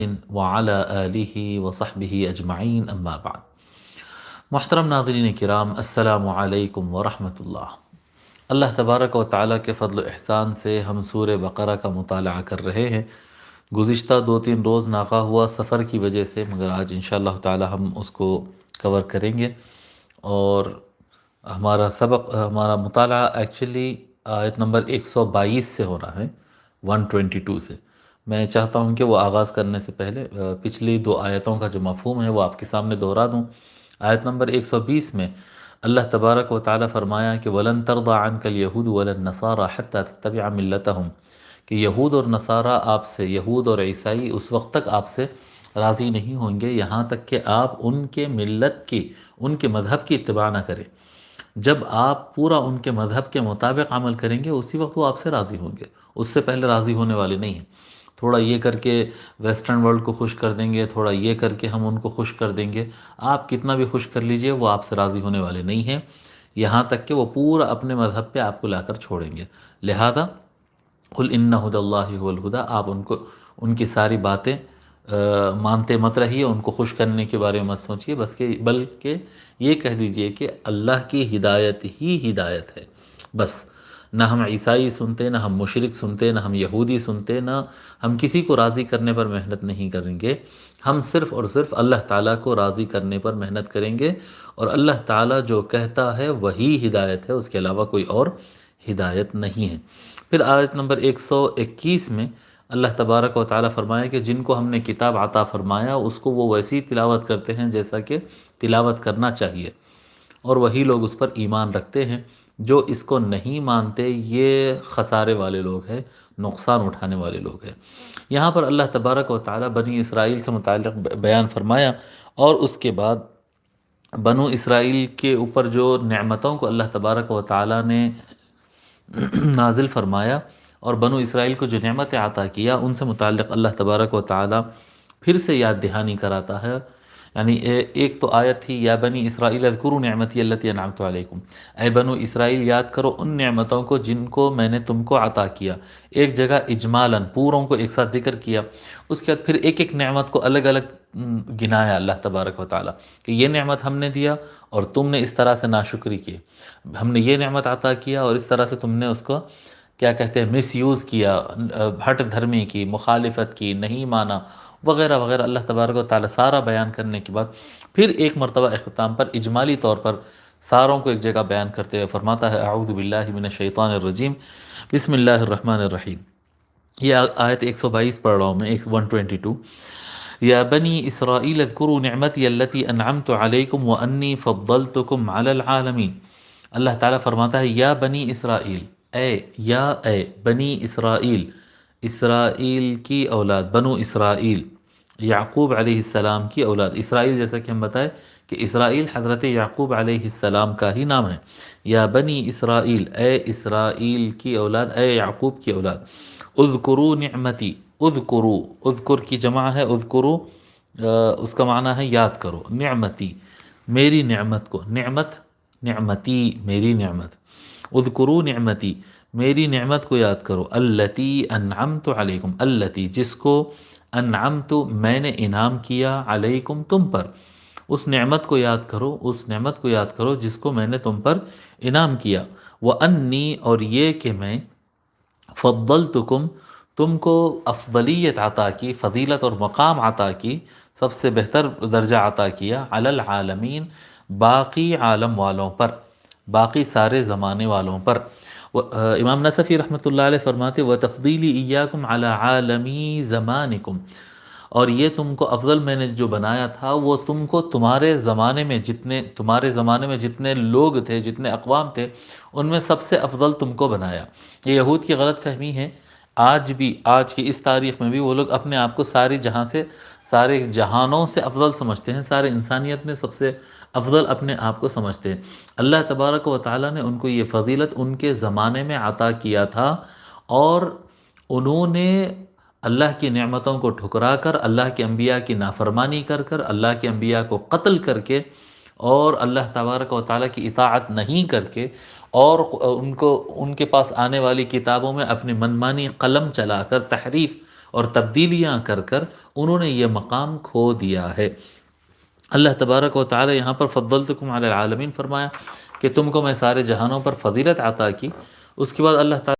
وعلی آلہ وصحبہ اجمعین اما بعد۔ محترم ناظرین کرام، السلام علیکم ورحمۃ اللہ۔ اللہ تبارک و تعالیٰ کے فضل و احسان سے ہم سورہ بقرہ کا مطالعہ کر رہے ہیں۔ گزشتہ 2-3 روز ناغہ ہوا سفر کی وجہ سے، مگر آج انشاءاللہ تعالیٰ ہم اس کو کور کریں گے۔ اور ہمارا مطالعہ ایکچولی آیت نمبر 122 سے ہو رہا ہے، 122 سے۔ میں چاہتا ہوں کہ وہ آغاز کرنے سے پہلے پچھلی 2 آیتوں کا جو مفہوم ہے وہ آپ کے سامنے دہرا دوں۔ آیت نمبر 120 میں اللہ تبارک و تعالیٰ فرمایا کہ وَلَن تَرْضَىٰ عَنْكَ الْيَهُودُ وَلَا النَّصَارَىٰ حَتَّىٰ تَتَّبِعَ مِلَّتَهُمْ، کہ یہود اور نصارہ آپ سے، یہود اور عیسائی اس وقت تک آپ سے راضی نہیں ہوں گے یہاں تک کہ آپ ان کے ملت کی، ان کے مذہب کی اتباع نہ کریں۔ جب آپ پورا ان کے مذہب کے مطابق عمل کریں گے اسی وقت وہ آپ سے راضی ہوں گے، اس سے پہلے راضی ہونے والے نہیں ہیں۔ تھوڑا یہ کر کے ویسٹرن ورلڈ کو خوش کر دیں گے، تھوڑا یہ کر کے ہم ان کو خوش کر دیں گے، آپ کتنا بھی خوش کر لیجئے وہ آپ سے راضی ہونے والے نہیں ہیں، یہاں تک کہ وہ پورا اپنے مذہب پہ آپ کو لا کر چھوڑیں گے۔ لہذا قل ان ھدی اللہ ھو الھدی، آپ ان کی ساری باتیں مانتے مت رہیے، ان کو خوش کرنے کے بارے میں مت سوچیے، بلکہ یہ کہہ دیجئے کہ اللہ کی ہدایت ہی ہدایت ہے۔ بس نہ ہم عیسائی سنتے، نہ ہم مشرک سنتے، نہ ہم یہودی سنتے، نہ ہم کسی کو راضی کرنے پر محنت نہیں کریں گے، ہم صرف اور صرف اللہ تعالیٰ کو راضی کرنے پر محنت کریں گے، اور اللہ تعالیٰ جو کہتا ہے وہی ہدایت ہے، اس کے علاوہ کوئی اور ہدایت نہیں ہے۔ پھر آیت نمبر 121 میں اللہ تبارک و تعالیٰ فرمایا کہ جن کو ہم نے کتاب عطا فرمایا اس کو وہ ویسی تلاوت کرتے ہیں جیسا کہ تلاوت کرنا چاہیے، اور وہی لوگ اس پر ایمان رکھتے ہیں۔ جو اس کو نہیں مانتے یہ خسارے والے لوگ ہیں، نقصان اٹھانے والے لوگ ہیں۔ یہاں پر اللہ تبارک و تعالیٰ بنی اسرائیل سے متعلق بیان فرمایا، اور اس کے بعد بنو اسرائیل کے اوپر جو نعمتوں کو اللہ تبارک و تعالیٰ نے نازل فرمایا اور بنو اسرائیل کو جو نعمت عطا کیا، ان سے متعلق اللہ تبارک و تعالیٰ پھر سے یاد دہانی کراتا ہے۔ یعنی ایک تو آیت تھی یا بنی اسرائیل اذکروا نعمتی التی انعمت علیکم، اے بنو اسرائیل یاد کرو ان نعمتوں کو جن کو میں نے تم کو عطا کیا۔ ایک جگہ اجمالاً پوروں کو ایک ساتھ ذکر کیا، اس کے بعد پھر ایک ایک نعمت کو الگ الگ گنایا اللہ تبارک و تعالیٰ کہ یہ نعمت ہم نے دیا اور تم نے اس طرح سے ناشکری کی، ہم نے یہ نعمت عطا کیا اور اس طرح سے تم نے اس کو کیا کہتے ہیں مس یوز کیا، ہٹ دھرمی کی، مخالفت کی، نہیں مانا وغیرہ وغیرہ۔ اللہ تبارک و تعالیٰ سارا بیان کرنے کے بعد پھر ایک مرتبہ اختتام پر اجمالی طور پر ساروں کو ایک جگہ بیان کرتے ہوئے فرماتا ہے اعوذ باللہ من الشیطان الرجیم، بسم اللہ الرحمن الرحیم۔ یہ آیت 122 پڑھ رہا ہوں میں، 122۔ یا بنی اسرائیل اذکروا نعمتی التی انعمت علیکم وانی فضلتکم علی العالمین۔ اللہ تعالیٰ فرماتا ہے یا بنی اسرائیل، اے بنی اسرائیل، اسرائیل کی اولاد، بنو اسرائیل، یعقوب علیہ السلام کی اولاد۔ اسرائیل جیسا کہ ہم بتائے کہ اسرائیل حضرت یعقوب علیہ السلام کا ہی نام ہے۔ یا بنی اسرائیل، اے اسرائیل کی اولاد، اے یعقوب کی اولاد، اذکروا نعمتی، اذکر کی جمع ہے اذکروا، اس کا معنی ہے یاد کرو، نعمتی میری نعمت کو، نعمتی میری نعمت، اذکروا نعمتی میری نعمت کو یاد کرو، التی انعمت علیکم، التی جس کو انعمت میں نے انعام کیا، علیکم تم پر، اس نعمت کو یاد کرو، اس نعمت کو یاد کرو جس کو میں نے تم پر انعام کیا، وانی اور یہ کہ میں فضلتکم تم کو افضلیت عطا کی، فضیلت اور مقام عطا کی، سب سے بہتر درجہ عطا کیا، علی العالمین باقی عالم والوں پر، باقی سارے زمانے والوں پر۔ امام نصفی رحمۃ اللہ علیہ فرماتے وَتَفْضِيلِ إِيَّاكُمْ عَلَى عَالَمِي زَمَانِكُمْ، اور یہ تم کو افضل میں نے جو بنایا تھا وہ تم کو تمہارے زمانے میں جتنے لوگ تھے، جتنے اقوام تھے، ان میں سب سے افضل تم کو بنایا۔ یہ یہود کی غلط فہمی ہے، آج بھی، آج کی اس تاریخ میں بھی وہ لوگ اپنے آپ کو سارے جہانوں سے افضل سمجھتے ہیں، سارے انسانیت میں سب سے افضل اپنے آپ کو سمجھتے ہیں۔ اللہ تبارک و تعالیٰ نے ان کو یہ فضیلت ان کے زمانے میں عطا کیا تھا، اور انہوں نے اللہ کی نعمتوں کو ٹھکرا کر، اللہ کے انبیاء کی نافرمانی کر کر، اللہ کے انبیاء کو قتل کر کے، اور اللہ تبارک و تعالیٰ کی اطاعت نہیں کر کے، اور ان کے پاس آنے والی کتابوں میں اپنی منمانی قلم چلا کر تحریف اور تبدیلیاں کر کر انہوں نے یہ مقام کھو دیا ہے۔ اللہ تبارک و تعالی یہاں پر فضلتکم علی العالمین فرمایا کہ تم کو میں سارے جہانوں پر فضیلت عطا کی۔ اس کے بعد اللہ تعالی